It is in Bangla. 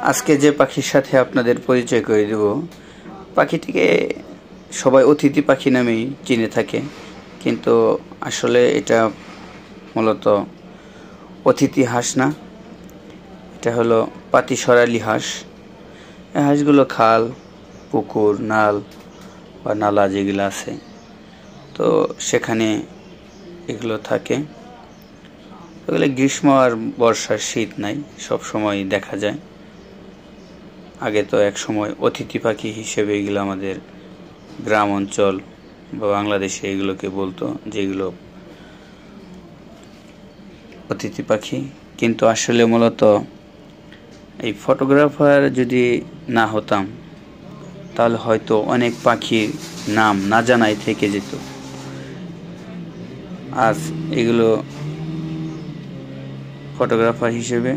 আজকে যে পাখির সাথে আপনাদের পরিচয় করে দেব, পাখিটিকে সবাই অতিথি পাখি নামেই চিনে থাকে, কিন্তু আসলে এটা মূলত অতিথি হাঁস না, এটা হলো পাতিসরালি হাঁস। এই হাঁসগুলো খাল, পুকুর, নাল বা নালা যেগুলো আছে, তো সেখানে এগুলো থাকে। এগুলো গ্রীষ্ম আর বর্ষার শীত নাই, সব সময় দেখা যায়। আগে তো এক সময় অতিথি পাখি হিসেবে এগুলো আমাদের গ্রাম অঞ্চল বা বাংলাদেশে এগুলোকে বলতো যেগুলো অতিথি পাখি। কিন্তু আসলে মূলত এই ফটোগ্রাফার যদি না হতাম তাহলে হয়তো অনেক পাখির নাম না জানাই থেকে যেত। আজ এগুলো ফটোগ্রাফার হিসেবে